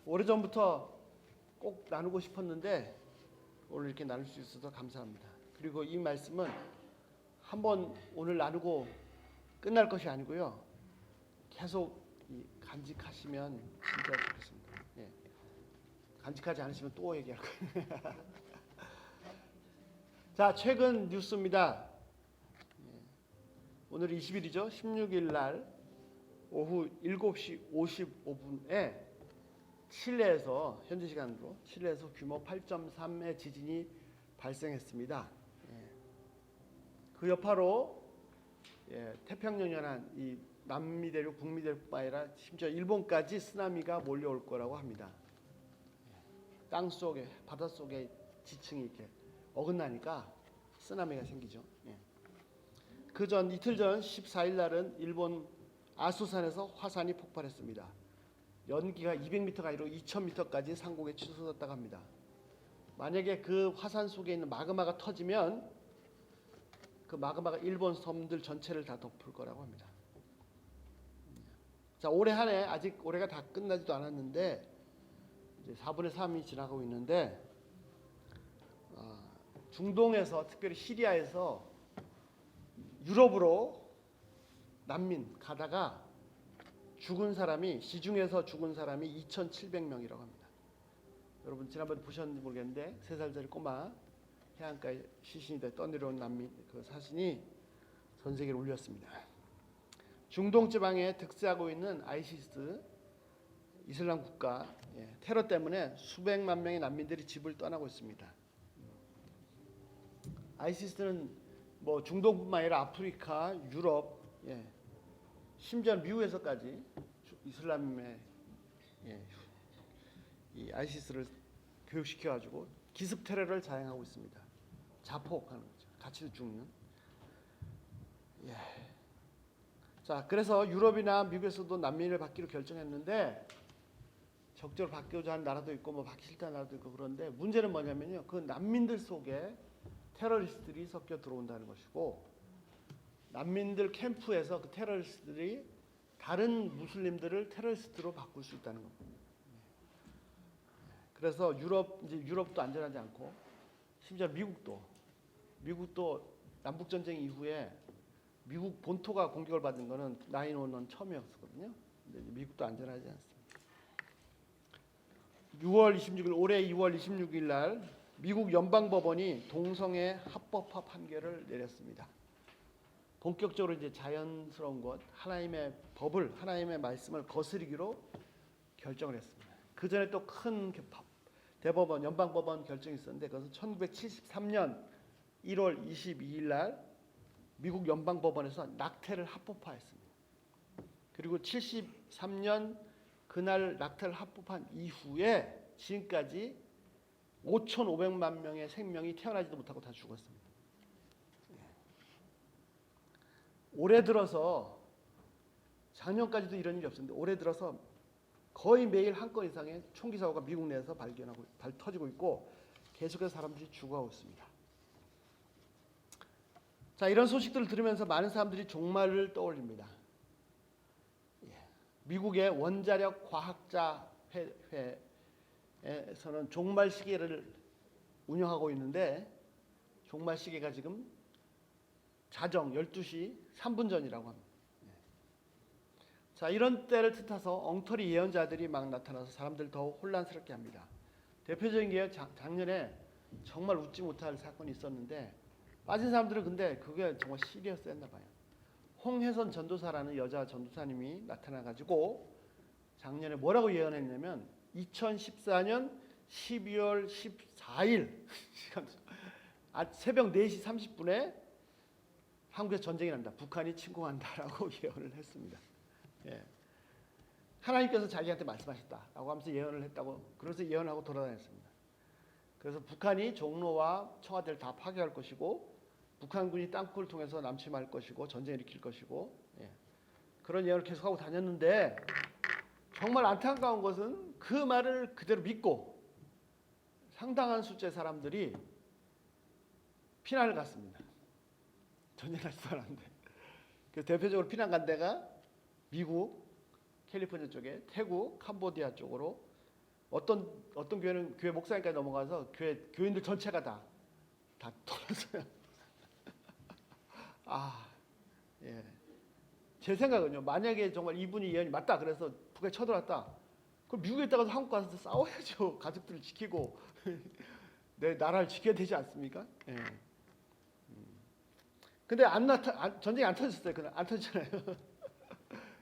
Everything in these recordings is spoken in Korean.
오래전부터 꼭 나누고 싶었는데 오늘 이렇게 나눌 수 있어서 감사합니다. 그리고 이 말씀은 한번 오늘 나누고 끝날 것이 아니고요. 계속 간직하시면 진짜 좋겠습니다. 예. 간직하지 않으시면 또 얘기할 거예요. 자, 최근 뉴스입니다. 오늘 20일이죠. 16일 날 오후 7시 55분에 칠레에서 현지 시간으로 칠레에서 규모 8.3의 지진이 발생했습니다. 그 여파로 태평양 연안 이 남미 대륙, 북미 대륙뿐 아니라 심지어 일본까지 쓰나미가 몰려올 거라고 합니다. 땅 속에, 바다 속에 지층이 이렇게 어긋나니까 쓰나미가 생기죠. 그 전 이틀 전 14일 날은 일본 아소산에서 화산이 폭발했습니다. 연기가 200m가 아니라 2000m까지 상공에 치솟았다고 합니다. 만약에 그 화산 속에 있는 마그마가 터지면 그 마그마가 일본 섬들 전체를 다 덮을 거라고 합니다. 자, 올해 한 해 아직 올해가 다 끝나지도 않았는데 이제 4분의 3이 지나가고 있는데 중동에서 특별히 시리아에서 유럽으로 난민 가다가 죽은 사람이 시중에서 죽은 사람이 2,700명이라고 합니다. 여러분 지난번에 보셨는지 모르겠는데 3살짜리 꼬마 해안가에 시신이 돼 떠내려온 난민 그 사진이 전 세계를 울렸습니다. 중동 지방에 득세하고 있는 아이시스 이슬람 국가 테러 때문에 수백만 명의 난민들이 집을 떠나고 있습니다. 아이시스는 뭐 중동뿐만 아니라 아프리카, 유럽, 심지어 미국에서까지 이슬람의 이 아이시스를 교육시켜가지고 기습 테러를 자행하고 있습니다. 자폭하는 거죠. 같이 죽는. 자, 그래서 유럽이나 미국에서도 난민을 받기로 결정했는데 적절히 받고자 하는 나라도 있고 뭐 받기 싫다는 나라도 있고 그런데 문제는 뭐냐면요. 그 난민들 속에 테러리스트들이 섞여 들어온다는 것이고 난민들 캠프에서 그 테러리스트들이 다른 무슬림들을 테러리스트로 바꿀 수 있다는 겁니다. 그래서 유럽도 안전하지 않고 심지어 미국도 남북 전쟁 이후에 미국 본토가 공격을 받은 거는 9/11 처음이었거든요. 근데 미국도 안전하지 않습니다. 6월 26일 올해 2월 26일 날 미국 연방법원이 동성애 합법화 판결을 내렸습니다. 본격적으로 이제 자연스러운 것, 하나님의 법을, 하나님의 말씀을 거스르기로 결정을 했습니다. 그 전에 또 큰 대법원, 연방법원 결정이 있었는데 그것은 1973년 1월 22일 날 미국 연방법원에서 낙태를 합법화했습니다. 그리고 73년 그날 낙태를 합법한 이후에 지금까지 5,500만 명의 생명이 태어나지도 못하고 다 죽었습니다. 올해 들어서 작년까지도 이런 일이 없었는데 올해 들어서 거의 매일 한 건 이상의 총기 사고가 미국 내에서 터지고 있고 계속해서 사람들이 죽어가고 있습니다. 자, 이런 소식들을 들으면서 많은 사람들이 종말을 떠올립니다. 미국의 원자력 과학자 회에서는 종말 시계를 운영하고 있는데 종말 시계가 지금 자정 12시 3분 전이라고 합니다. 자, 이런 때를 틈타서 엉터리 예언자들이 막 나타나서 사람들 더 혼란스럽게 합니다. 대표적인 게 작년에 정말 웃지 못할 사건이 있었는데 빠진 사람들은 근데 그게 정말 시리어스했나 봐요. 홍혜선 전도사라는 여자 전도사님이 나타나가지고 작년에 뭐라고 예언했냐면 2014년 12월 14일 새벽 4시 30분에 한국에서 전쟁이 난다. 북한이 침공한다라고 예언을 했습니다. 하나님께서 자기한테 말씀하셨다라고 하면서 예언을 했다고 그래서 예언하고 돌아다녔습니다. 그래서 북한이 종로와 청와대를 다 파괴할 것이고 북한군이 땅굴을 통해서 남침할 것이고 전쟁을 일으킬 것이고 그런 예언을 계속하고 다녔는데 정말 안타까운 것은 그 말을 그대로 믿고 상당한 숫자의 사람들이 피난을 갔습니다. 전쟁하지도 않았는데. 그래서 대표적으로 피난 간 데가 미국, 캘리포니아 쪽에 태국, 캄보디아 쪽으로 어떤 교회는 교회 목사님까지 넘어가서 교인들 전체가 다 돌아서요. 예. 제 생각은요. 만약에 정말 이분이 예언이 맞다 그래서 북에 쳐들어왔다. 그럼 미국에 있다가도 한국 가서 싸워야죠. 가족들을 지키고 내 나라를 지켜야 되지 않습니까? 예. 근데 전쟁이 안 터졌어요. 그날 안 터졌잖아요.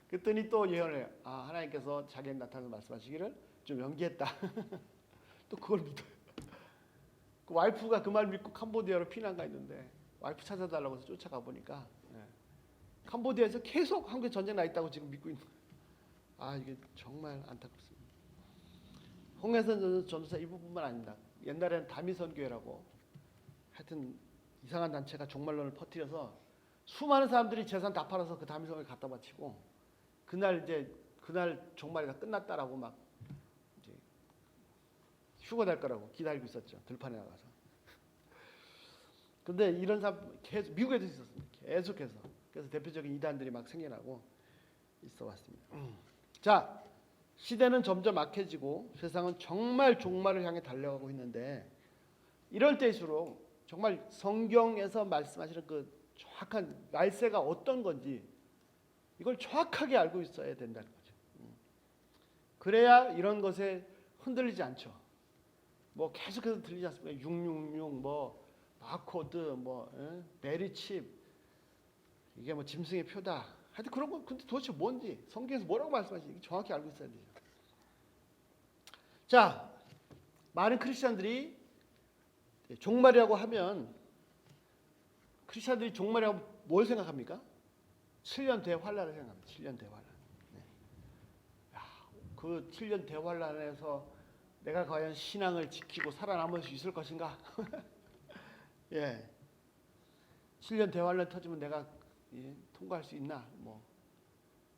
그랬더니 또 예언을 해요. 하나님께서 자기의 나타나서 말씀하시기를 좀 연기했다. 또 그걸 믿어요. 그 와이프가 그 말 믿고 캄보디아로 피난 가 있는데 와이프 찾아달라고 해서 쫓아가 보니까 캄보디아에서 계속 한국에 전쟁 나 있다고 지금 믿고 있는 거예요. 이게 정말 안타깝습니다. 홍해선 전도사 이분뿐만 아닙니다. 옛날에는 다미선교회라고 하여튼 이상한 단체가 종말론을 퍼뜨려서 수많은 사람들이 재산 다 팔아서 그 다미선을 갖다 바치고 그날 종말이 다 끝났다라고 막 이제 휴가 날 거라고 기다리고 있었죠. 들판에 나가서. 근데 이런 사람 계속 미국에도 있었습니다. 계속해서. 그래서 대표적인 이단들이 막 생겨나고 있어 왔습니다. 자, 시대는 점점 악해지고 세상은 정말 종말을 향해 달려가고 있는데 이럴 때일수록 정말 성경에서 말씀하시는 그 정확한 날짜가 어떤 건지 이걸 정확하게 알고 있어야 된다는 거죠. 그래야 이런 것에 흔들리지 않죠. 뭐 계속해서 들리지 않습니까? 666, 뭐 바코드, 베리칩, 이게 뭐 짐승의 표다. 하여튼 그런 건 근데 도대체 뭔지 성경에서 뭐라고 말씀하시는지 정확히 알고 있어야 돼요. 자, 많은 크리스천들이 종말이라고 하면 크리스천들이 종말이라고 뭘 생각합니까? 7년 대환란을 생각합니다. 7년 대환란. 그 7년 대환란에서 내가 과연 신앙을 지키고 살아남을 수 있을 것인가? 예. 7년 대환란 터지면 내가 통과할 수 있나? 뭐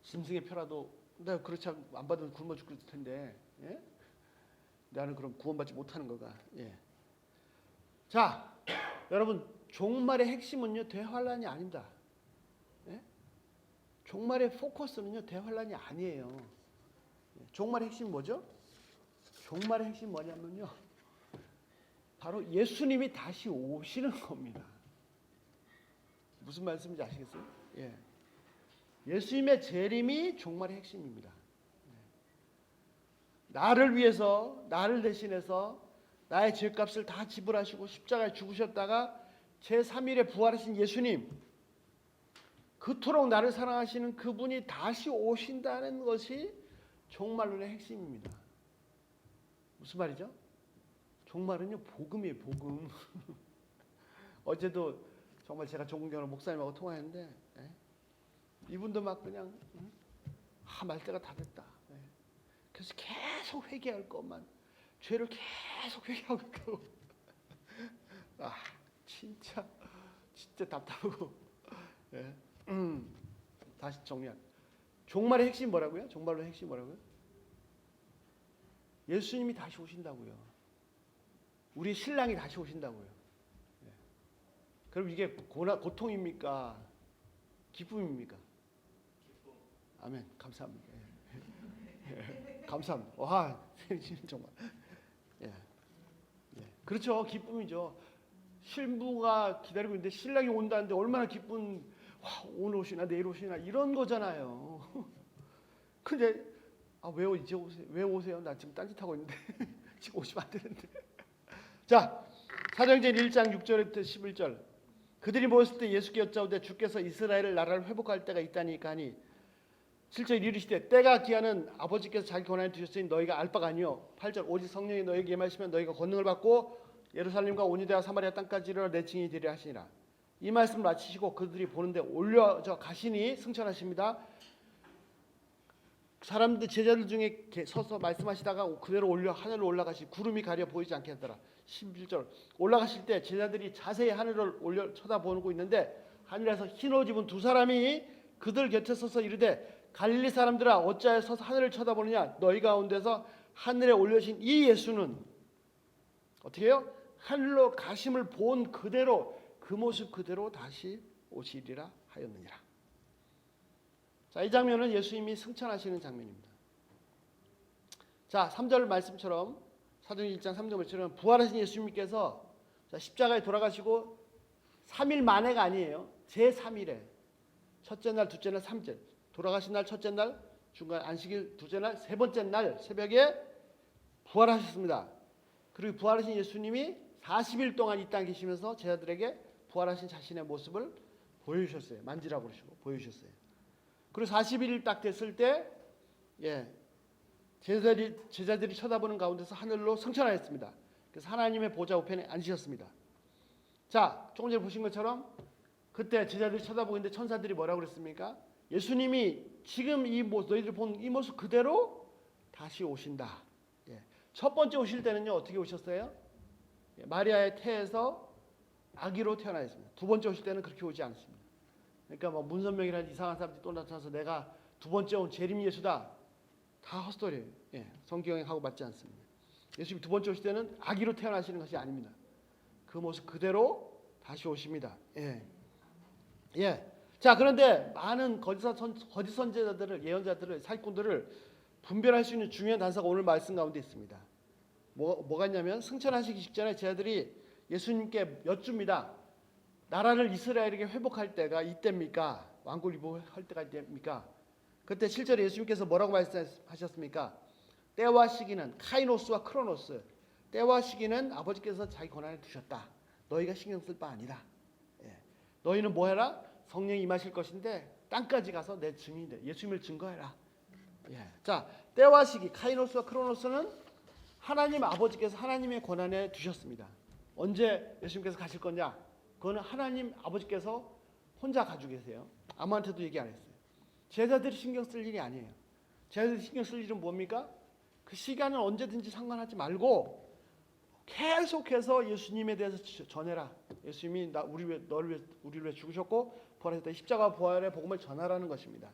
짐승의 표라도 내가 그렇지 안 받으면 굶어 죽을 텐데, 예? 나는 그럼 구원받지 못하는 거가. 예. 자, 여러분 종말의 핵심은요 대환란이 아닙니다. 예? 종말의 포커스는요 대환란이 아니에요. 종말의 핵심 뭐죠? 종말의 핵심 뭐냐면요 바로 예수님이 다시 오시는 겁니다. 무슨 말씀인지 아시겠어요? 예. 예수님의 재림이 종말의 핵심입니다. 나를 위해서, 나를 대신해서 나의 죄값을 다 지불하시고 십자가에 죽으셨다가 제3일에 부활하신 예수님, 그토록 나를 사랑하시는 그분이 다시 오신다는 것이 종말론의 핵심입니다. 무슨 말이죠? 종말은요 복음이에요. 복음. 어제도 정말 제가 존경하는 목사님하고 통화했는데 이분도 막 그냥 말때가 다 됐다. 그래서 계속 회개할 것만 죄를 계속 회개하고 있고 진짜 답답하고 다시 정리한 종말의 핵심 뭐라고요? 종말의 핵심 뭐라고요? 예수님이 다시 오신다고요. 우리 신랑이 다시 오신다고요. 그럼 이게 고통입니까? 기쁨입니까? 기쁨. 아멘. 감사합니다. 감사합니다. 와, 정말. 예. 그렇죠. 기쁨이죠. 신부가 기다리고 있는데 신랑이 온다는데 얼마나 기쁜, 오늘 오시나 내일 오시나 이런 거잖아요. 근데 왜 이제 오세요? 왜 오세요? 나 지금 딴짓하고 있는데 지금 오시면 안 되는데. 자, 사도행전 1장 6절부터 11절. 그들이 모였을 때 예수께 여짜오되 주께서 이스라엘 나라를 회복할 때가 있다니까 하니 7절 이르시되 때가 기하는 아버지께서 자기 권한에 두셨으니 너희가 알 바가 아니요 8절 오직 성령이 너희에게 임하시면 너희가 권능을 받고 예루살렘과 온 유대와 사마리아 땅까지 이르러 내 증인이 되리라 하시니라. 이 말씀을 마치시고 그들이 보는데 올려져 가시니 승천하십니다. 사람들 제자들 중에 서서 말씀하시다가 그대로 하늘로 올라가시 구름이 가려 보이지 않게 하더라. 11절 올라가실 때 제자들이 자세히 하늘을 올려 쳐다보고 있는데 하늘에서 흰 옷 입은 두 사람이 그들 곁에 서서 이르되 갈릴리 사람들아 어찌하여 서서 하늘을 쳐다보느냐 너희 가운데서 하늘에 올려진 이 예수는 어떻게 해요? 하늘로 가심을 본 그대로 그 모습 그대로 다시 오시리라 하였느니라. 자, 이 장면은 예수님이 승천하시는 장면입니다. 자, 3절 말씀처럼 사도행전 1장 3절 말씀처럼 부활하신 예수님께서 십자가에 돌아가시고 3일 만에가 아니에요. 제3일에 첫째 날, 둘째 날, 3절 돌아가신 날 첫째 날, 중간 안식일 둘째 날, 세 번째 날 새벽에 부활하셨습니다. 그리고 부활하신 예수님이 40일 동안 이 땅에 계시면서 제자들에게 부활하신 자신의 모습을 보여주셨어요. 만지라고 그러시고 보여주셨어요. 그리고 40일 딱 됐을 때 제자들이 쳐다보는 가운데서 하늘로 승천하였습니다. 그래서 하나님의 보좌 우편에 앉으셨습니다. 자, 조금 전에 보신 것처럼 그때 제자들이 쳐다보고 있는데 천사들이 뭐라고 그랬습니까? 예수님이 지금 이 모습, 너희들 본 이 모습 그대로 다시 오신다. 첫 번째 오실 때는요, 어떻게 오셨어요? 마리아의 태에서 아기로 태어나셨습니다. 두 번째 오실 때는 그렇게 오지 않습니다. 그러니까 뭐 문선명이라는 이상한 사람들이 또 나타나서 내가 두 번째 온 재림 예수다. 다 헛소리예요. 성경에 하고 맞지 않습니다. 예수님이 두 번째 오실 때는 아기로 태어나시는 것이 아닙니다. 그 모습 그대로 다시 오십니다. 자, 그런데 많은 거짓 선지자들을, 예언자들을, 사기꾼들을 분별할 수 있는 중요한 단서가 오늘 말씀 가운데 있습니다. 뭐가 있냐면 승천하시기 직전에 제자들이 예수님께 여쭙니다. 나라를 이스라엘에게 회복할 때가 이때입니까? 왕국을 회복할 때가 이때입니까? 그때 실제로 예수님께서 뭐라고 말씀하셨습니까? 때와 시기는 카이노스와 크로노스. 때와 시기는 아버지께서 자기 권한에 두셨다. 너희가 신경 쓸 바 아니다. 너희는 뭐 해라? 성령이 임하실 것인데 땅까지 가서 내 증인이 돼. 예수님을 증거해라. 자, 때와 시기 카이노스와 크로노스는 하나님 아버지께서 하나님의 권한에 두셨습니다. 언제 예수님께서 가실 거냐? 그거는 하나님 아버지께서 혼자 가지고 계세요. 아무한테도 얘기 안 했어요. 제자들이 신경 쓸 일이 아니에요. 제자들이 신경 쓸 일은 뭡니까? 그 시간은 언제든지 상관하지 말고 계속해서 예수님에 대해서 전해라. 예수님이 우리를 위해 죽으셨고 부활하셨다. 십자가 부활의 복음을 전하라는 것입니다.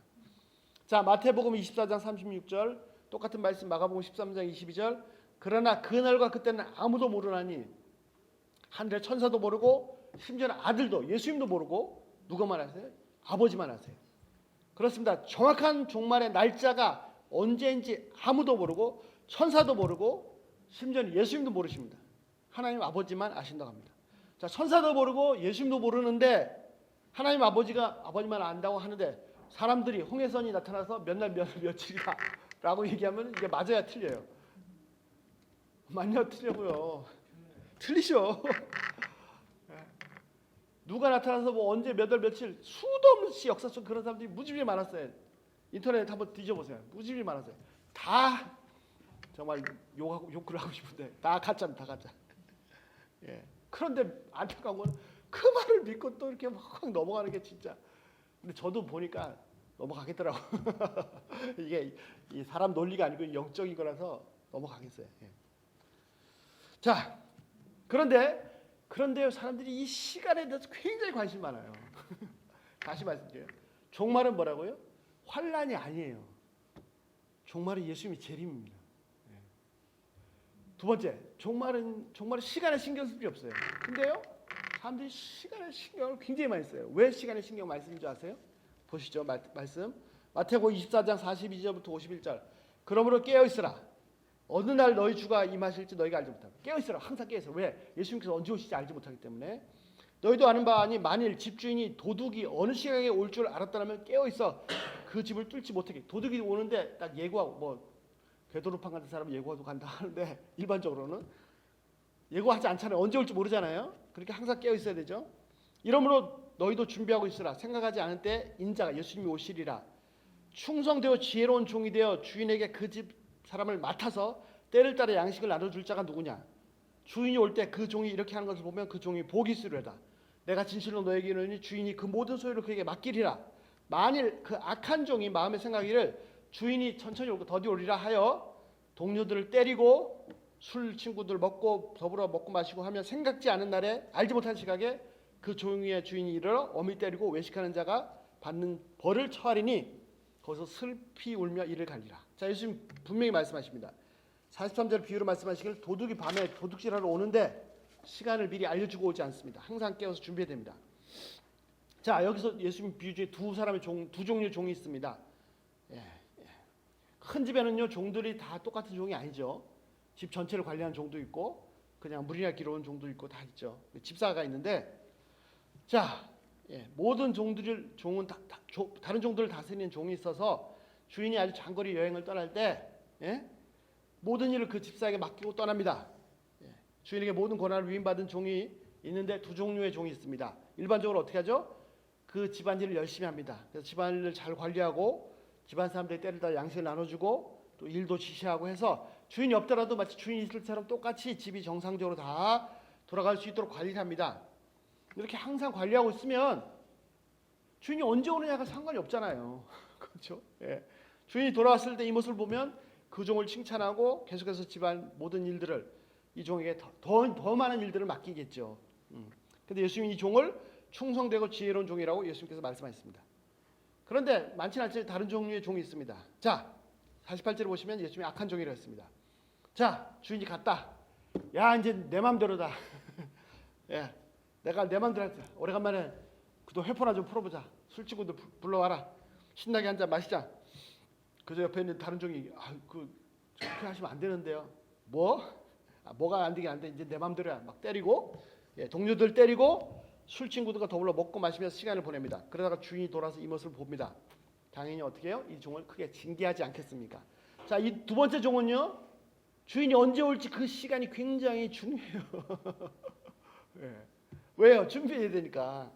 자, 마태복음 24장 36절 똑같은 말씀 마가복음 13장 22절 그러나 그날과 그때는 아무도 모르나니 하늘의 천사도 모르고 심지어는 아들도 예수님도 모르고 누가만 아세요? 아버지만 아세요. 그렇습니다. 정확한 종말의 날짜가 언제인지 아무도 모르고 천사도 모르고 심지어는 예수님도 모르십니다. 하나님 아버지만 아신다고 합니다. 자, 천사도 모르고 예수님도 모르는데 하나님 아버지만 안다고 하는데 사람들이 홍해선이 나타나서 몇 날 며칠이다 라고 얘기하면 이게 맞아야 틀려요. 맞냐 틀려고요. 틀리죠. 누가 나타나서 뭐 언제 몇 월 며칠 수도 없이 역사 속 그런 사람들이 무지하게 많았어요. 인터넷 한번 뒤져보세요. 무지하게 많았어요. 다 정말 욕을 하고 싶은데 다 가짜입니다. 다 가짜. 그런데 안타까운 건 그 말을 믿고 또 이렇게 막 넘어가는 게 진짜. 근데 저도 보니까 넘어가겠더라고. 이게 이 사람 논리가 아니고 영적인 거라서 넘어가겠어요. 자, 그런데요, 사람들이 이 시간에 대해서 굉장히 관심 많아요. 다시 말씀드려요. 종말은 뭐라고요? 환란이 아니에요. 종말은 예수님이 재림입니다. 두 번째, 종말은 시간에 신경 쓸 필요 없어요. 근데요, 사람들이 시간에 신경을 굉장히 많이 써요. 왜 시간에 신경 많이 쓰는 줄 아세요? 보시죠, 말씀. 마태복음 24장 42절부터 51절. 그러므로 깨어 있으라. 어느 날 너희 주가 임하실지 너희가 알지 못하고. 깨어 있으라. 항상 깨어 있어. 왜? 예수님께서 언제 오실지 알지 못하기 때문에. 너희도 아는 바 아니 만일 집주인이 도둑이 어느 시각에 올 줄 알았다면 깨어 있어 그 집을 뚫지 못하게. 도둑이 오는데 딱 예고하고 뭐 궤도루팡 같은 사람은 예고하고 간다 하는데 일반적으로는 예고하지 않잖아요. 언제 올지 모르잖아요. 그러니까 항상 깨어 있어야 되죠. 이러므로 너희도 준비하고 있으라. 생각하지 않을 때 인자가 예수님이 오시리라. 충성되어 지혜로운 종이 되어 주인에게 그 집 사람을 맡아서 때를 따라 양식을 나눠줄 자가 누구냐. 주인이 올 때 그 종이 이렇게 하는 것을 보면 그 종이 복이 있으리로다. 내가 진실로 너에게 이르노니 주인이 그 모든 소유를 그에게 맡기리라. 만일 그 악한 종이 마음에 생각하기를 주인이 천천히 오고 더디 오리라 하여 동료들을 때리고 술 친구들 먹고 더불어 먹고 마시고 하면 생각지 않은 날에 알지 못한 시각에 그 종의 주인이 이르러 어미 때리고 외식하는 자가 받는 벌을 처하리니 거기서 슬피 울며 이를 갈리라. 자, 예수님 분명히 말씀하십니다. 43절 비유로 말씀하시길 도둑이 밤에 도둑질하러 오는데 시간을 미리 알려주고 오지 않습니다. 항상 깨어서 준비해야 됩니다. 자, 여기서 예수님 비유 중에 두 종류의 종이 있습니다. 큰 집에는요 종들이 다 똑같은 종이 아니죠. 집 전체를 관리하는 종도 있고 그냥 물이나 기르는 종도 있고 다 있죠. 집사가 있는데 자 모든 종은 다른 종들을 다스리는 종이 있어서 주인이 아주 장거리 여행을 떠날 때 모든 일을 그 집사에게 맡기고 떠납니다. 주인에게 모든 권한을 위임받은 종이 있는데 두 종류의 종이 있습니다. 일반적으로 어떻게 하죠? 그 집안일을 열심히 합니다. 그래서 집안일을 잘 관리하고 집안 사람들이 때를 따라 양식을 나눠주고 또 일도 지시하고 해서 주인이 없더라도 마치 주인이 있을 때처럼 똑같이 집이 정상적으로 다 돌아갈 수 있도록 관리를 합니다. 이렇게 항상 관리하고 있으면 주인이 언제 오느냐가 상관이 없잖아요. 그렇죠? 주인이 돌아왔을 때 이 모습을 보면 그 종을 칭찬하고 계속해서 집안 모든 일들을 이 종에게 더 많은 일들을 맡기겠죠. 근데 예수님이 이 종을 충성되고 지혜로운 종이라고 예수님께서 말씀하셨습니다. 그런데 많지는 않지만 다른 종류의 종이 있습니다. 자, 48절에 보시면 예수님이 악한 종이라고 했습니다. 자, 주인이 갔다. 야, 이제 내 맘대로다. 내가 내 맘대로 했다. 오래간만에 너 회포나 좀 풀어보자. 술 친구들 불러와라. 신나게 한잔 마시자. 그저 옆에 있는 다른 종이 그렇게 하시면 안 되는데요. 뭐가 안 되게 안 돼. 이제 내 맘대로야. 막 때리고 동료들 때리고 술 친구들과 더불어 먹고 마시면서 시간을 보냅니다. 그러다가 주인이 돌아서 이 모습을 봅니다. 당연히 어떻게 해요? 이 종을 크게 징계하지 않겠습니까? 자, 이 두 번째 종은요. 주인이 언제 올지 그 시간이 굉장히 중요해요. 왜요? 준비해야 되니까.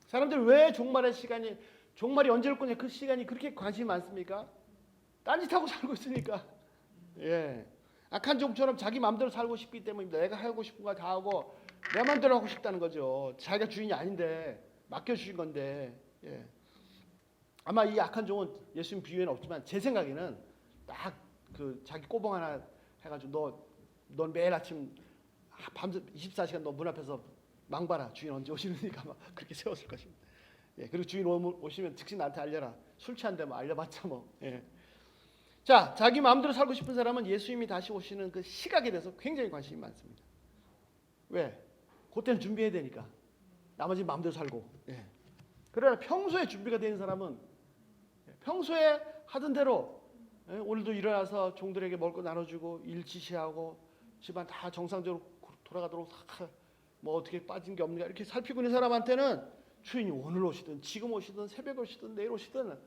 사람들 왜 종말이 언제 올 거냐 그 시간이 그렇게 관심이 많습니까? 딴짓하고 살고 있으니까. 악한 종처럼 자기 마음대로 살고 싶기 때문입니다. 내가 하고 싶은 거 다 하고 내 마음대로 하고 싶다는 거죠. 자기가 주인이 아닌데 맡겨주신 건데. 아마 이 악한 종은 예수님 비유에는 없지만 제 생각에는 딱 그 자기 꼬봉 하나 해가지고 넌 매일 아침 밤새 24시간 너 문 앞에서 망봐라. 주인 언제 오시느니까 막 그렇게 세웠을 것입니다. 그리고 주인 오시면 즉시 나한테 알려라. 술 취한데 뭐 알려봤자 뭐. 자, 자기 마음대로 살고 싶은 사람은 예수님이 다시 오시는 그 시각에 대해서 굉장히 관심이 많습니다. 왜? 그때는 준비해야 되니까. 나머지 마음대로 살고. 그러나 평소에 준비가 되는 사람은 평소에 하던 대로 오늘도 일어나서 종들에게 먹을 거 나눠주고 일 지시하고 집안 다 정상적으로 돌아가도록 뭐 어떻게 빠진 게 없는가 이렇게 살피고 있는 사람한테는 주인이 오늘 오시든 지금 오시든 새벽 오시든 내일 오시든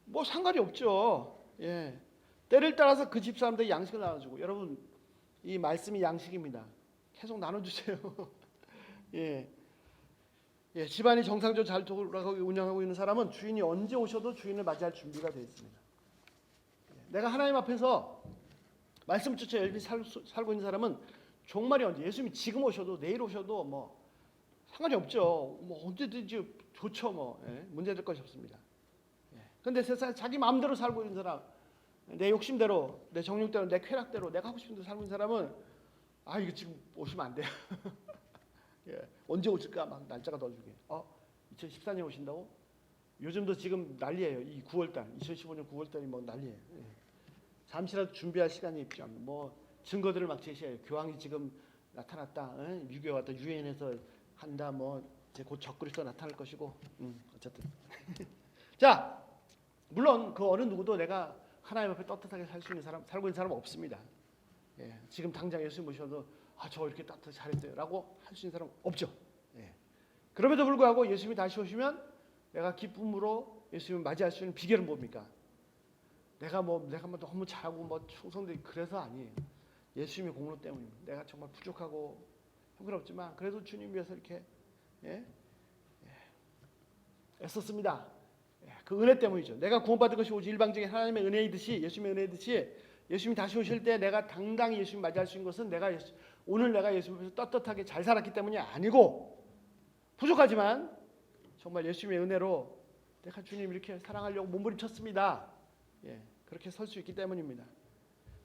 뭐 상관이 없죠. 때를 따라서 그 집 사람들이 양식을 나눠주고 여러분 이 말씀이 양식입니다. 계속 나눠주세요. 집안이 정상적으로 잘 돌아가고 운영하고 있는 사람은 주인이 언제 오셔도 주인을 맞이할 준비가 되어 있습니다. 내가 하나님 앞에서 말씀을 쫓아 열심히 살고 있는 사람은 종말이 언제 예수님이 지금 오셔도 내일 오셔도 뭐 상관이 없죠. 뭐 언제든지 좋죠. 뭐 문제될 것이 없습니다. 그런데 세상에 자기 마음대로 살고 있는 사람, 내 욕심대로, 내 정욕대로, 내 쾌락대로 내가 하고 싶은 대로 살고 있는 사람은 이거 지금 오시면 안 돼요. 언제 오실까 막 날짜가 넣어주게. 2014년 오신다고? 요즘도 지금 난리예요. 이 9월달, 2015년 9월달이 뭐 난리예요. 잠시라도 준비할 시간이 있죠. 뭐 증거들을 막 제시해요. 교황이 지금 나타났다. 미국에 왔다. 유엔에서 한다. 뭐 이제 곧 적그리스도 나타날 것이고. 어쨌든. 자, 물론 그 어느 누구도 내가 하나님 앞에 떳떳하게 살고 있는 사람 없습니다. 지금 당장 예수님 모셔도 저 이렇게 따뜻하게 잘했어요라고 할 수 있는 사람 없죠. 그럼에도 불구하고 예수님이 다시 오시면 내가 기쁨으로 예수님을 맞이할 수 있는 비결은 뭡니까? 내가 뭐 너무 잘하고 뭐 충성되고 그래서 아니에요. 예수님의 공로 때문입니다. 내가 정말 부족하고 형편없지만 그래도 주님 위해서 이렇게 애썼습니다. 그 은혜 때문이죠. 내가 구원받은 것이 오직 일방적인 하나님의 은혜이듯이 예수님의 은혜이듯이 예수님이 다시 오실 때 내가 당당히 예수님 맞이할 수 있는 것은 오늘 내가 예수님 앞에서 떳떳하게 잘 살았기 때문이 아니고 부족하지만 정말 예수님의 은혜로 내가 주님 이렇게 사랑하려고 몸부림쳤습니다. 그렇게 설 수 있기 때문입니다.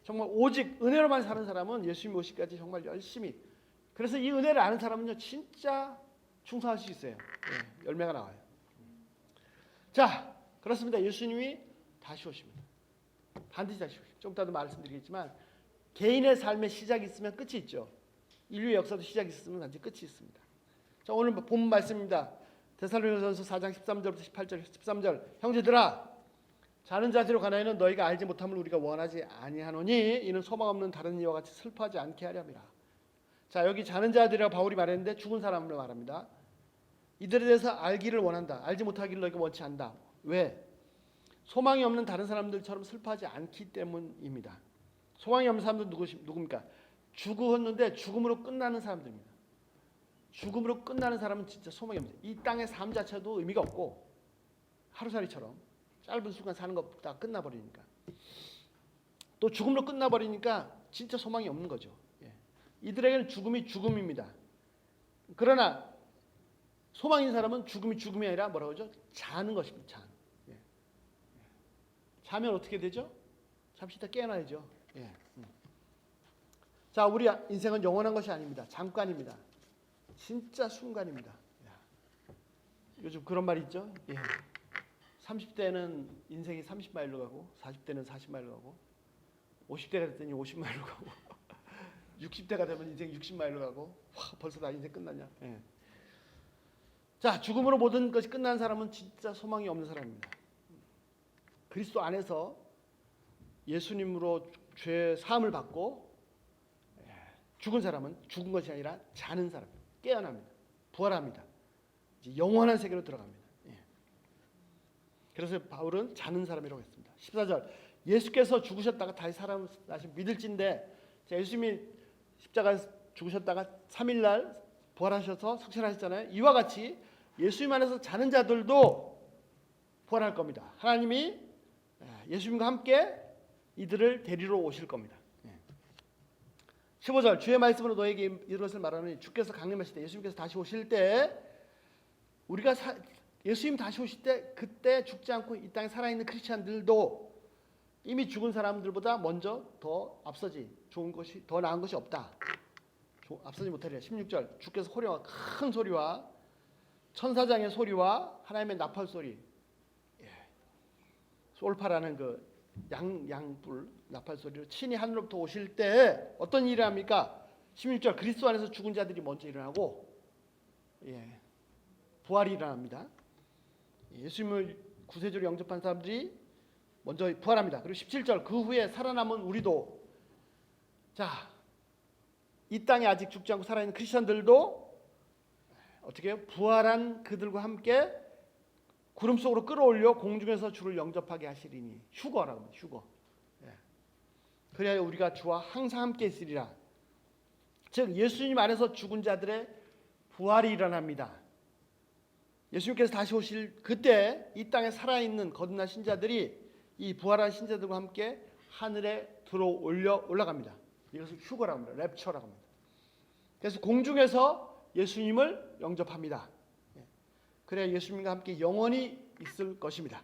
정말 오직 은혜로만 사는 사람은 예수님 오시기까지 정말 열심히 그래서 이 은혜를 아는 사람은요 진짜 충성할 수 있어요. 열매가 나와요. 자, 그렇습니다. 예수님이 다시 오십니다. 반드시 다시 오십니다. 좀 이따도 말씀드리겠지만 개인의 삶의 시작이 있으면 끝이 있죠. 인류의 역사도 시작이 있으면 단지 끝이 있습니다. 자, 오늘 본 말씀입니다. 데살로니가전서 4장 13절부터 18절 13절 형제들아 자는 자세로 가나이는 너희가 알지 못함을 우리가 원하지 아니하노니 이는 소망 없는 다른 이와 같이 슬퍼하지 않게 하렵니다. 자, 여기 자는 자들이라고 바울이 말했는데 죽은 사람을 말합니다. 이들에 대해서 알기를 원한다. 알지 못하기를 너희가 원치 않다. 왜? 소망이 없는 다른 사람들처럼 슬퍼하지 않기 때문입니다. 소망이 없는 사람들은 누굽니까? 죽었는데 죽음으로 끝나는 사람들입니다. 죽음으로 끝나는 사람은 진짜 소망이 없습니다. 이 땅의 삶 자체도 의미가 없고 하루살이처럼 짧은 순간 사는 것보다 끝나버리니까, 또 죽음으로 끝나버리니까 진짜 소망이 없는 거죠. 이들에게는 죽음이 죽음입니다. 그러나 소망 있는 사람은 죽음이 죽음이 아니라 뭐라고 하죠? 자는 것입니다. 자면 어떻게 되죠? 잠시 있다 깨어나야죠. 자, 우리 인생은 영원한 것이 아닙니다. 잠깐입니다. 진짜 순간입니다. 요즘 그런 말이 있죠. 30대는 인생이 30마일로 가고 40대는 40마일로 가고 50대가 됐더니 50마일로 가고 60대가 되면 인생이 60마일로 가고, 와, 벌써 나 인생 끝났냐. 자, 죽음으로 모든 것이 끝난 사람은 진짜 소망이 없는 사람입니다. 그리스도 안에서 예수님으로 죄 사함을 받고 죽은 사람은 죽은 것이 아니라 자는 사람입니다. 깨어납니다. 부활합니다. 이제 영원한 세계로 들어갑니다. 그래서 바울은 자는 사람이라고 했습니다. 14절, 예수께서 죽으셨다가 다시 살아나신 믿을진데, 예수님이 십자가에서 죽으셨다가 3일날 부활하셔서 석천하셨잖아요. 이와 같이 예수님 안에서 자는 자들도 부활할 겁니다. 하나님이 예수님과 함께 이들을 데리러 오실 겁니다. 15절, 주의 말씀으로 너에게 이것을 말하노니 주께서 강림하실 때, 예수님께서 다시 오실 때, 우리가 예수님 다시 오실 때 그때 죽지 않고 이 땅에 살아있는 크리스찬들도 이미 죽은 사람들보다 먼저 더 앞서지, 좋은 것이 더 나은 것이 없다. 앞서지 못하리라. 16절, 주께서 호령과 큰 소리와 천사장의 소리와 하나님의 나팔 소리, 솔파라는 그 양불 나팔 소리로 친히 하늘로부터 오실 때 어떤 일을 합니까? 16절, 그리스도 안에서 죽은 자들이 먼저 일어나고 부활이 일어납니다. 예수님을 구세주로 영접한 사람들이 먼저 부활합니다. 그리고 17절, 그 후에 살아남은 우리도, 자, 이 땅에 아직 죽지 않고 살아있는 크리스천들도 어떻게 해요? 부활한 그들과 함께 구름 속으로 끌어올려 공중에서 주를 영접하게 하시리니, 휴거라고 합니다. 휴거. 그래야 우리가 주와 항상 함께 있으리라. 즉 예수님 안에서 죽은 자들의 부활이 일어납니다. 예수님께서 다시 오실 그때 이 땅에 살아있는 거듭난 신자들이 이 부활한 신자들과 함께 하늘에 올라갑니다. 이것을 휴거라고 합니다. 랩처라고 합니다. 그래서 공중에서 예수님을 영접합니다. 그래야 예수님과 함께 영원히 있을 것입니다.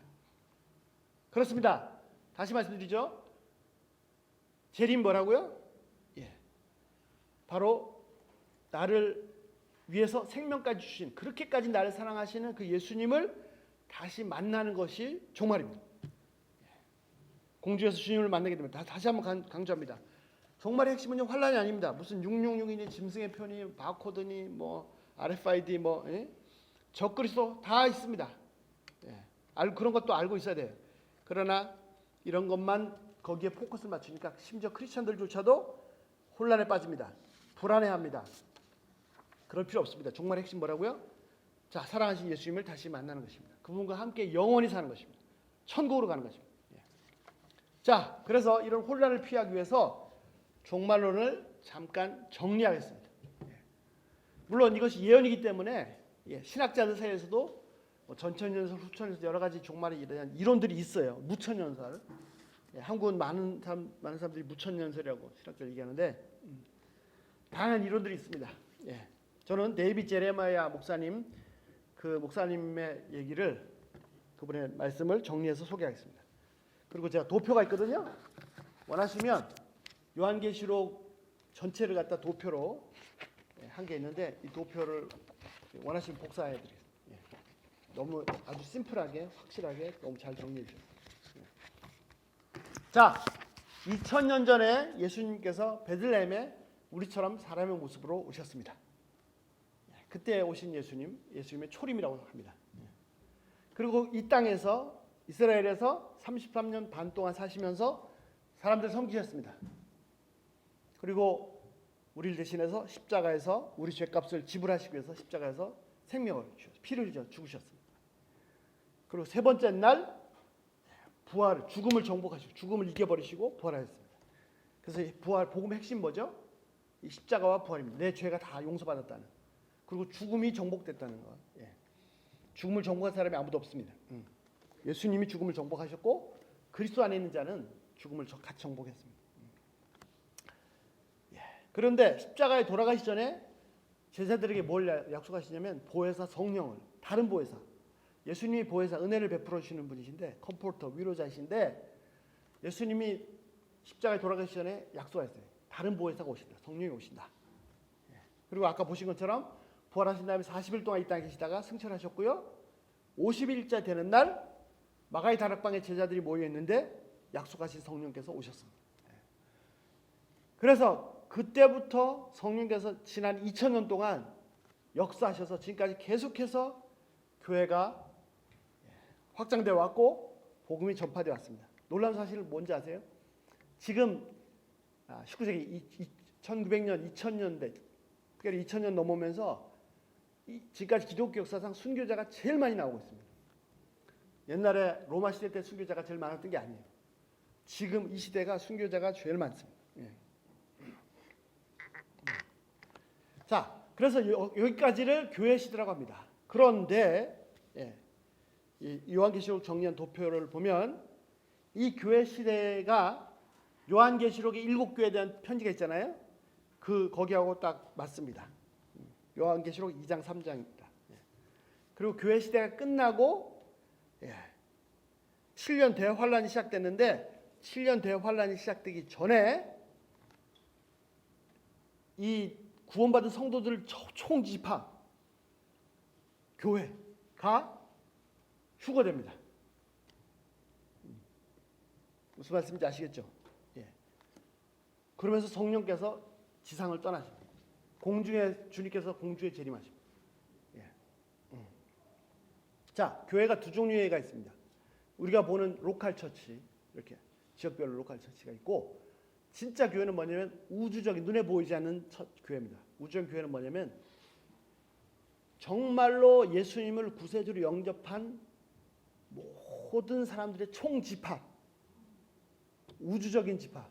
그렇습니다. 다시 말씀드리죠. 재림 뭐라고요? 바로 나를 위해서 생명까지 주신, 그렇게까지 나를 사랑하시는 그 예수님을 다시 만나는 것이 종말입니다. 공중에서 주님을 만나게 됩니다. 다시 한번 강조합니다. 종말의 핵심은요, 환란이 아닙니다. 무슨 666이니 짐승의 표니 바코드니 뭐 RFID 뭐 적그리스도 다 있습니다. 그런 것도 알고 있어야 돼요. 그러나 이런 것만 거기에 포커스를 맞추니까 심지어 크리스천들조차도 혼란에 빠집니다. 불안해합니다. 그럴 필요 없습니다. 종말의 핵심 뭐라고요? 자, 사랑하신 예수님을 다시 만나는 것입니다. 그분과 함께 영원히 사는 것입니다. 천국으로 가는 것입니다. 자, 그래서 이런 혼란을 피하기 위해서 종말론을 잠깐 정리하겠습니다. 물론 이것이 예언이기 때문에 신학자들 사이에서도 전천연설, 후천연설 여러 가지 종말에 대한 이론들이 있어요. 무천연설. 한국은 많은 사람들이 무천연설이라고 신학자들 얘기하는데 다양한 이론들이 있습니다. 저는 데이빗 제레마야 목사님, 그 목사님의 얘기를, 그분의 말씀을 정리해서 소개하겠습니다. 그리고 제가 도표가 있거든요. 원하시면 요한계시록 전체를 갖다 도표로 한 게 있는데 이 도표를 원하시면 복사해 드리겠습니다. 너무 아주 심플하게 확실하게 너무 잘 정리해 주세요. 자, 2000년 전에 예수님께서 베들레헴에 우리처럼 사람의 모습으로 오셨습니다. 그때 오신 예수님의 초림이라고 합니다. 그리고 이 땅에서 이스라엘에서 33년 반 동안 사시면서 사람들 섬기셨습니다. 그리고 우리를 대신해서 십자가에서 우리 죄값을 지불하시기 위해서 십자가에서 생명을 주셨어요. 피를 흘려 죽으셨습니다. 그리고 세 번째 날 부활, 죽음을 정복하시고 죽음을 이겨버리시고 부활하셨습니다. 그래서 이 부활, 복음의 핵심 뭐죠? 이 십자가와 부활입니다. 내 죄가 다 용서받았다는. 그리고 죽음이 정복됐다는 것. 예. 죽음을 정복한 사람이 아무도 없습니다. 예수님이 죽음을 정복하셨고 그리스도 안에 있는 자는 죽음을 같이 정복했습니다. 예. 그런데 십자가에 돌아가시 전에 제자들에게 뭘 약속하시냐면 보혜사 성령을, 다른 보혜사, 예수님이 보혜사 은혜를 베풀어 주시는 분이신데 컴포터, 위로자이신데 예수님이 십자가에 돌아가시 전에 약속하셨어요. 다른 보혜사가 오신다. 성령이 오신다. 예. 그리고 아까 보신 것처럼 부활하신 다음에 40일 동안 이 땅에 계시다가 승천하셨고요. 50일째 되는 날 마가의 다락방에 제자들이 모여 있는데 약속하신 성령께서 오셨습니다. 예. 그래서 그때부터 성령께서 지난 2000년 동안 역사하셔서 지금까지 계속해서 교회가 확장되어 왔고 복음이 전파되어 왔습니다. 놀라운 사실은 뭔지 아세요? 지금 19세기 1900년, 2000년대, 특별히 2000년 넘으면서 지금까지 기독교 역사상 순교자가 제일 많이 나오고 있습니다. 옛날에 로마 시대 때 순교자가 제일 많았던 게 아니에요. 지금 이 시대가 순교자가 제일 많습니다. 예. 자, 그래서 여기까지를 교회 시대라고 합니다. 그런데 이 요한계시록 정리한 도표를 보면 이 교회 시대가 요한계시록의 7교회에 대한 편지가 있잖아요. 거기하고 딱 맞습니다. 요한계시록 2장 3장입니다. 그리고 교회 시대가 끝나고 7년 대환란이 시작됐는데 7년 대환란이 시작되기 전에 이 구원받은 성도들 총집합 교회가 휴거됩니다. 무슨 말씀인지 아시겠죠? 예. 그러면서 성령께서 지상을 떠나십니다. 공중에 주님께서 공중에 재림하십니다. 예. 자, 교회가 두 종류의 교회가 있습니다. 우리가 보는 로컬 처치, 이렇게 지역별로 로컬 처치가 있고, 진짜 교회는 뭐냐면 우주적인 눈에 보이지 않는 교회입니다. 우주적 교회는 뭐냐면 정말로 예수님을 구세주로 영접한 모든 사람들의 총집합, 우주적인 집합,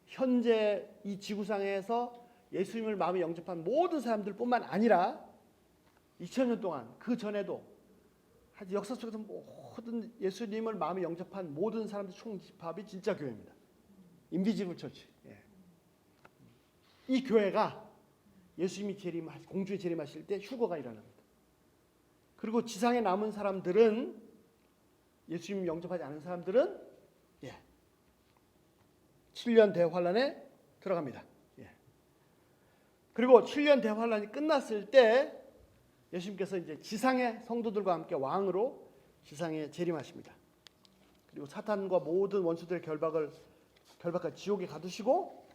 현재 이 지구상에서 예수님을 마음에 영접한 모든 사람들뿐만 아니라 2000년 동안 그 전에도 역사 속에서 모든 예수님을 마음에 영접한 모든 사람들 총집합이 진짜 교회입니다. 인비지블 처치. 예. 이 교회가 예수님이 공주에 재림하실 때 휴거가 일어납니다. 그리고 지상에 남은 사람들은, 예수님 영접하지 않은 사람들은 7년 대환란에 들어갑니다. 그리고 7년 대환란이 끝났을 때 예수님께서 이제 지상의 성도들과 함께 왕으로 지상에 재림하십니다. 그리고 사탄과 모든 원수들의 결박까지 지옥에 가두시고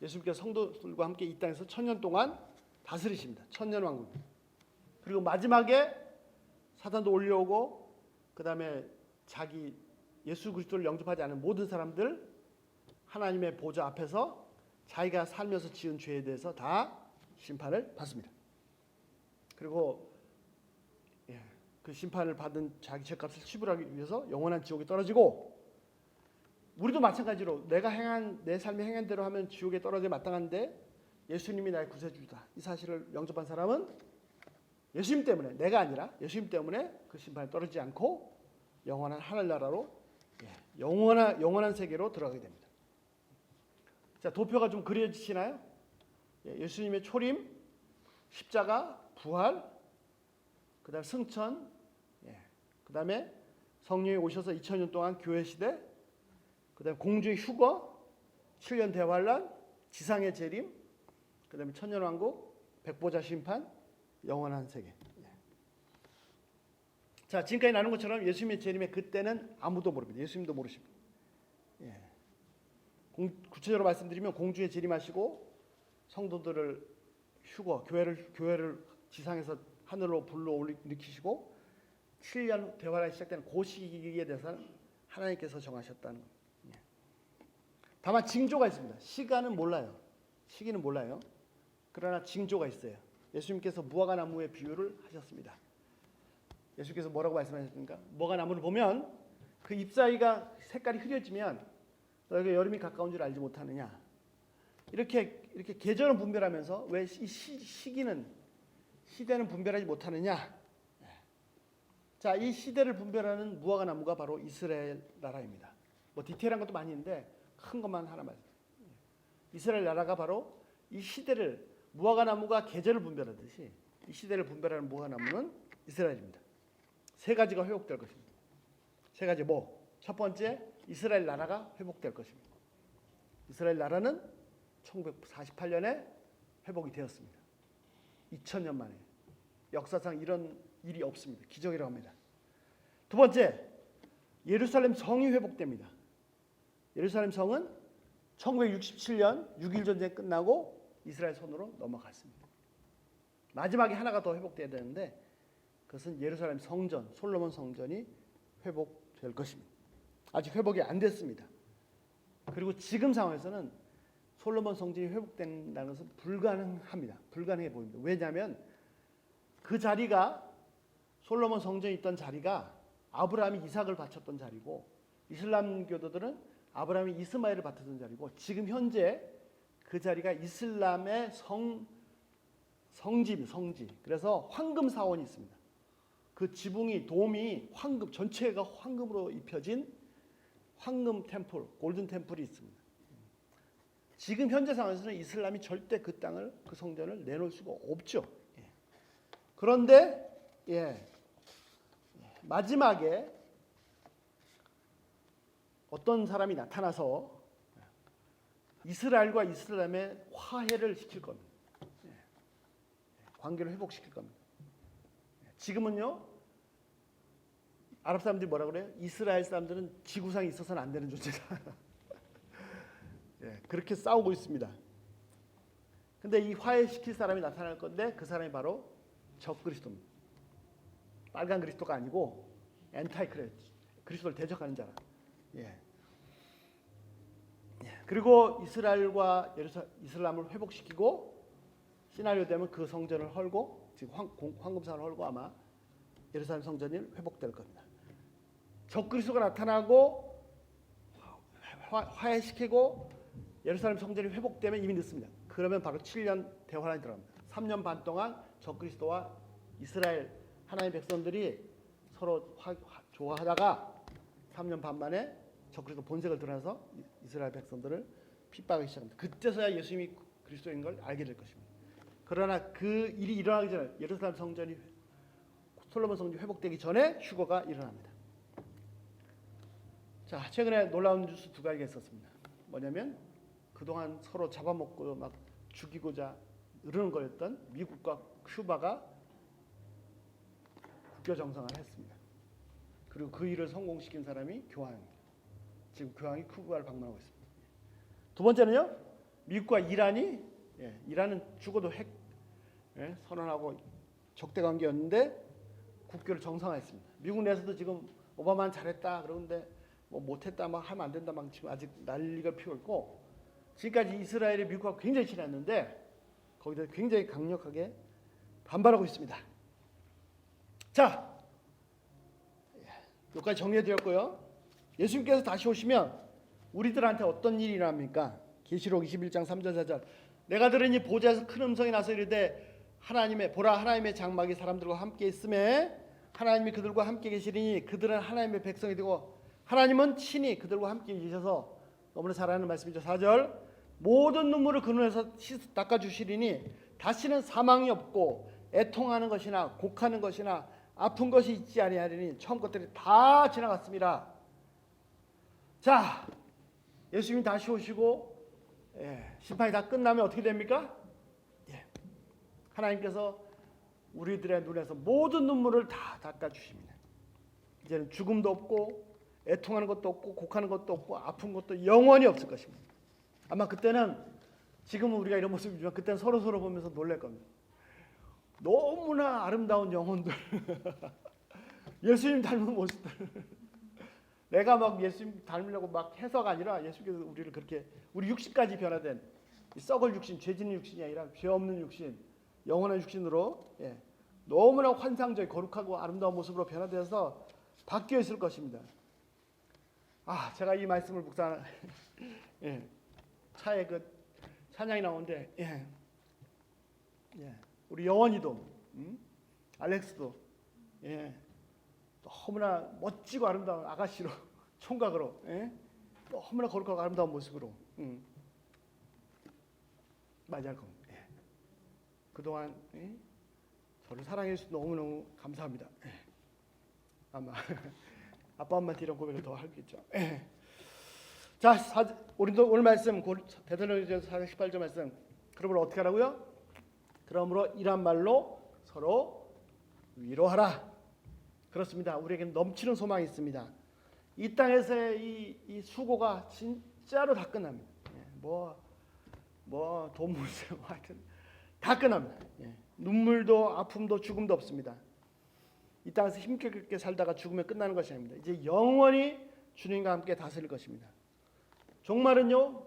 예수님께서 성도들과 함께 이 땅에서 1000년 동안 다스리십니다. 천년왕국. 그리고 마지막에 사탄도 올려오고 그 다음에 자기 예수 그리스도를 영접하지 않은 모든 사람들 하나님의 보좌 앞에서 자기가 살면서 지은 죄에 대해서 다 심판을 받습니다. 그리고 그 심판을 받은 자기 죄값을 지불하기 위해서 영원한 지옥에 떨어지고, 우리도 마찬가지로 내 삶이 행한 대로 하면 지옥에 떨어져 마땅한데 예수님이 나의 구세주다, 이 사실을 영접한 사람은 예수님 때문에, 내가 아니라 예수님 때문에 그 심판에 떨어지지 않고 영원한 하늘나라로, 영원한 세계로 들어가게 됩니다. 자, 도표가 좀 그려지시나요? 예수님의 초림, 십자가, 부활, 그 다음에 승천, 그 다음에 성령이 오셔서 2000년 동안 교회 시대, 그 다음에 공주의 휴거, 7년 대환란, 지상의 재림, 그 다음에 천년왕국, 백보자 심판, 영원한 세계. 자, 지금까지 나눈 것처럼 예수님의 재림의 그때는 아무도 모릅니다. 예수님도 모르십니다. 구체적으로 말씀드리면 공주에 재림하시고 성도들을 휴거, 교회를 지상에서 하늘로 불러 일으키시고 7년 대화가 시작되는 그 시기에 대해서는 하나님께서 정하셨다는 겁니다. 다만 징조가 있습니다. 시간은 몰라요. 시기는 몰라요. 그러나 징조가 있어요. 예수님께서 무화과나무의 비유를 하셨습니다. 예수님께서 뭐라고 말씀하셨습니까? 무화과나무를 보면 그 잎사귀가 색깔이 흐려지면 너희가 여름이 가까운 줄 알지 못하느냐. 이렇게 계절은 분별하면서 왜 이 시대는 분별하지 못하느냐. 자, 이 시대를 분별하는 무화과나무가 바로 이스라엘 나라입니다. 뭐 디테일한 것도 많이 있는데 큰 것만 하나 말씀. 이스라엘 나라가 바로 이 시대를 무화과나무가 계절을 분별하듯이 이 시대를 분별하는 무화과나무는 이스라엘입니다. 세 가지가 회복될 것입니다. 세 가지 뭐? 첫 번째, 이스라엘 나라가 회복될 것입니다. 이스라엘 나라는 1948년에 회복이 되었습니다. 2000년 만에. 역사상 이런 일이 없습니다. 기적이라고 합니다. 두 번째, 예루살렘 성이 회복됩니다. 예루살렘 성은 1967년 6.1 전쟁 끝나고 이스라엘 손으로 넘어갔습니다. 마지막에 하나가 더 회복돼야 되는데 그것은 예루살렘 성전, 솔로몬 성전이 회복될 것입니다. 아직 회복이 안 됐습니다. 그리고 지금 상황에서는 솔로몬 성전이 회복된다는 것은 불가능합니다. 불가능해 보입니다. 왜냐하면 그 자리가 솔로몬 성전이 있던 자리가 아브라함이 이삭을 바쳤던 자리고 이슬람 교도들은 아브라함이 이스마엘을 바쳤던 자리고 지금 현재 그 자리가 이슬람의 성지입니다. 성지. 그래서 황금 사원이 있습니다. 그 지붕이 돔이 황금 전체가 황금으로 입혀진 황금 템플, 골든 템플이 있습니다. 지금 현재 상황에서는 이슬람이 절대 그 땅을 그 성전을 내놓을 수가 없죠. 그런데 마지막에 어떤 사람이 나타나서 이스라엘과 이슬람의 화해를 시킬 겁니다. 관계를 회복시킬 겁니다. 지금은요, 아랍 사람들이 뭐라 그래요? 이스라엘 사람들은 지구상에 있어서는 안 되는 존재다. 그렇게 싸우고 있습니다. 근데 이 화해시킬 사람이 나타날 건데 그 사람이 바로 적그리스도입니다. 빨간 그리스도가 아니고 엔타이 그리스도를 대적하는 자라. 그리고 이스라엘과 이슬람을 회복시키고 시나리오 되면 그 성전을 헐고 지금 황금산을 헐고 아마 예루살렘 성전이 회복될 겁니다. 적그리스도가 나타나고 화해시키고 예루살렘 성전이 회복되면 이미 늦습니다. 그러면 바로 7년 대환란이 들어갑니다. 3년 반 동안 적그리스도와 이스라엘 하나님의 백성들이 서로 조화하다가 3년 반 만에 적그리스도 본색을 드러내서 이스라엘 백성들을 핍박하기 시작합니다. 그때서야 예수님이 그리스도인 걸 알게 될 것입니다. 그러나 그 일이 일어나기 전에 예루살렘 성전이 솔로몬 성전이 회복되기 전에 휴거가 일어납니다. 자, 최근에 놀라운 뉴스 두 가지가 있었습니다. 뭐냐면 그동안 서로 잡아먹고 막 죽이고자 으르는 거였던 미국과 큐바가 국교 정상화를 했습니다. 그리고 그 일을 성공시킨 사람이 교황입니다. 지금 교황이 큐바를 방문하고 있습니다. 두 번째는요, 미국과 이란이 이란은 죽어도 핵 선언하고 적대 관계였는데 국교를 정상화했습니다. 미국 내에서도 지금 오바마는 잘했다 그러는데 뭐 못했다 막 하면 안 된다 막 지금 아직 난리가 피고 있고 지금까지 이스라엘이 미국하고 굉장히 친했는데 거기다 굉장히 강력하게 반발하고 있습니다. 자, 여기까지 정리해드렸고요. 예수님께서 다시 오시면 우리들한테 어떤 일이 일어납니까? 계시록 21장 3절 4절 내가 들으니 보좌에서 큰 음성이 나서 이르되 보라 하나님의 장막이 사람들과 함께 있음에 하나님이 그들과 함께 계시리니 그들은 하나님의 백성이 되고 하나님은 친히 그들과 함께 계셔서 너무나 잘 아는 말씀이죠. 4절 모든 눈물을 그 눈에서 닦아주시리니 다시는 사망이 없고 애통하는 것이나 곡하는 것이나 아픈 것이 있지 아니하리니 처음 것들이 다 지나갔습니다. 자, 예수님이 다시 오시고 심판이 다 끝나면 어떻게 됩니까? 하나님께서 우리들의 눈에서 모든 눈물을 다 닦아주십니다. 이제는 죽음도 없고 애통하는 것도 없고 곡하는 것도 없고 아픈 것도 영원히 없을 것입니다. 아마 그때는 지금은 우리가 이런 모습이지만 그때는 서로 보면서 놀랄 겁니다. 너무나 아름다운 영혼들 예수님 닮은 모습들. 내가 막 예수님 닮으려고 막 해서가 아니라 예수님께서 우리를 그렇게 우리 육신까지 변화된 이 썩을 육신, 죄 짓는 육신이 아니라 죄 없는 육신, 영원한 육신으로 너무나 환상적인 거룩하고 아름다운 모습으로 변화되어서 바뀌어 있을 것입니다. 제가 이 말씀을 묵상 차에 그 찬양이 나오는데 우리 영원이도 알렉스도 너무나 멋지고 아름다운 아가씨로 총각으로 너무나 거룩하고 아름다운 모습으로 맞이할 겁니다. 그동안 저를 사랑해 주셔서 너무너무 감사합니다. 아마 아빠 엄마한테 이런 고백을 더 하겠죠. 자, 우리도 오늘 말씀 데살로니가서 4장 18절 말씀. 그러므로 어떻게 하라고요? 그러므로 이란 말로 서로 위로하라. 그렇습니다. 우리에게는 넘치는 소망이 있습니다. 이 땅에서의 이 수고가 진짜로 다 끝납니다. 돈 문제 하여튼 다 끝납니다. 눈물도 아픔도 죽음도 없습니다. 이 땅에서 힘겹게 살다가 죽으면 끝나는 것이 아닙니다. 이제 영원히 주님과 함께 다스릴 것입니다. 종말은요,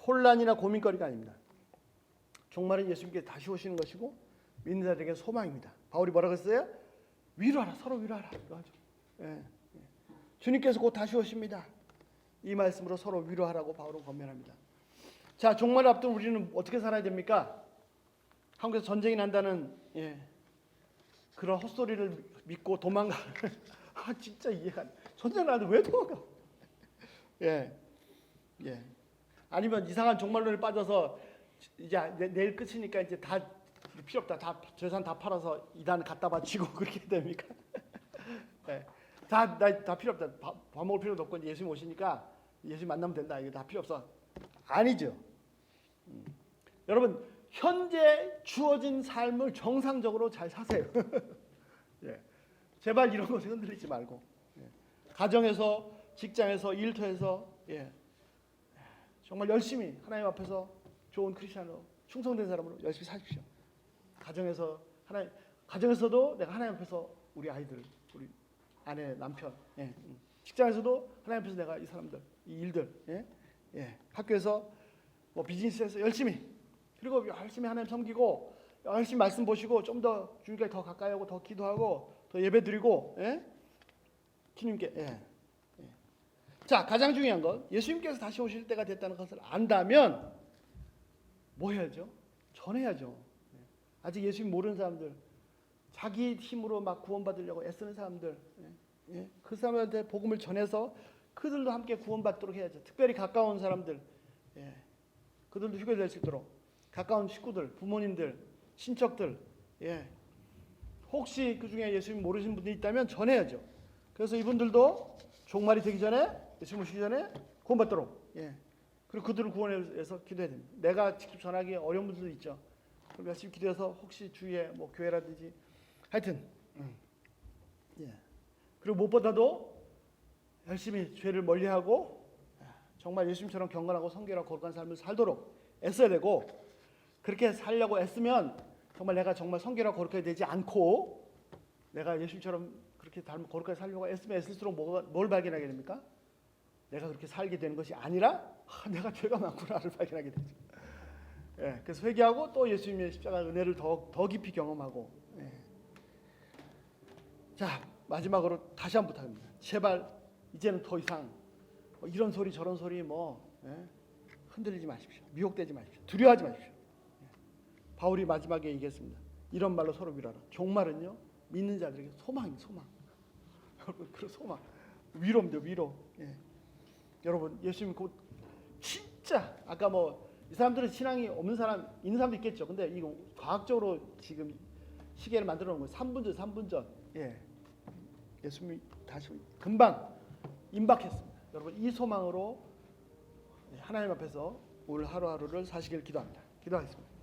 혼란이나 고민거리가 아닙니다. 종말은 예수님께 다시 오시는 것이고 믿는 자들에게 소망입니다. 바울이 뭐라고 했어요? 위로하라, 서로 위로하라. 주님께서 곧 다시 오십니다. 이 말씀으로 서로 위로하라고 바울은 권면합니다. 자, 종말을 앞둔 우리는 어떻게 살아야 됩니까? 한국에서 전쟁이 난다는 그런 헛소리를 믿고 도망가. 진짜 이해가 안 돼. 전쟁 나는데 왜 도망가? 아니면 이상한 종말론에 빠져서 이제 내일 끝이니까 이제 다 필요 없다. 다 재산 다 팔아서 이단 갖다 바치고 그렇게 됩니까? 다 필요 없다. 밥 먹을 필요도 없고 예수님 오시니까 예수님 만나면 된다. 이거 다 필요 없어. 아니죠. 여러분 현재 주어진 삶을 정상적으로 잘 사세요. 제발 이런 것에 흔들리지 말고 가정에서, 직장에서, 일터에서 정말 열심히 하나님 앞에서 좋은 크리스천으로 충성된 사람으로 열심히 사십시오. 가정에서도 내가 하나님 앞에서 우리 아이들, 우리 아내, 남편, 직장에서도 하나님 앞에서 내가 이 사람들, 이 일들, 학교에서 뭐 비즈니스에서 열심히, 그리고 열심히 하나님 섬기고 열심히 말씀 보시고 좀 더 주님께 더 가까이 하고 더 기도하고 더 예배드리고 주님께 자, 가장 중요한 건 예수님께서 다시 오실 때가 됐다는 것을 안다면 뭐 해야죠? 전해야죠. 아직 예수님 모르는 사람들, 자기 힘으로 막 구원받으려고 애쓰는 사람들, 그 사람한테 복음을 전해서 그들도 함께 구원받도록 해야죠. 특별히 가까운 사람들, 그들도 휴교될 수 있도록 가까운 식구들, 부모님들, 친척들, 혹시 그 중에 예수님 모르시는 분들이 있다면 전해야죠. 그래서 이분들도 종말이 되기 전에, 예수님 오시기 전에 구원받도록, 그리고 그들을 구원해서 기도해야 됩니다. 내가 직접 전하기 어려운 분들도 있죠. 그럼 열심히 기도해서 혹시 주위에 뭐 교회라든지 하여튼 그리고 무엇보다도 열심히 죄를 멀리하고 정말 예수님처럼 경건하고 성결하고 거룩한 삶을 살도록 애써야 되고, 그렇게 살려고 애쓰면 정말 내가 정말 성결하고 거룩하게 되지 않고 내가 예수님처럼 그렇게 거룩하게 살려고 애쓰면 애쓸수록 뭘 발견하게 됩니까? 내가 그렇게 살게 되는 것이 아니라 내가 죄가 많구나를 발견하게 되죠. 그래서 회개하고 또 예수님의 십자가 은혜를 더 깊이 경험하고. 자, 마지막으로 다시 한번 부탁합니다. 제발 이제는 더 이상 이런 소리 저런 소리 흔들리지 마십시오. 미혹되지 마십시오. 두려워하지 마십시오. 바울이 마지막에 얘기했습니다. 이런 말로 서로 위로하라. 종말은요, 믿는 자들에게 소망입니다. 소망. 여러분, 그 소망, 위로입니다. 위로. 여러분, 예수님 곧 진짜 아까 이 사람들은 신앙이 없는 사람 있는 사람도 있겠죠. 근데 이거 과학적으로 지금 시계를 만들어 놓은 거예요. 3분 전. 예수님이 다시 금방 임박했습니다. 여러분, 이 소망으로 하나님 앞에서 오늘 하루하루를 사시길 기도합니다. 기도하겠습니다.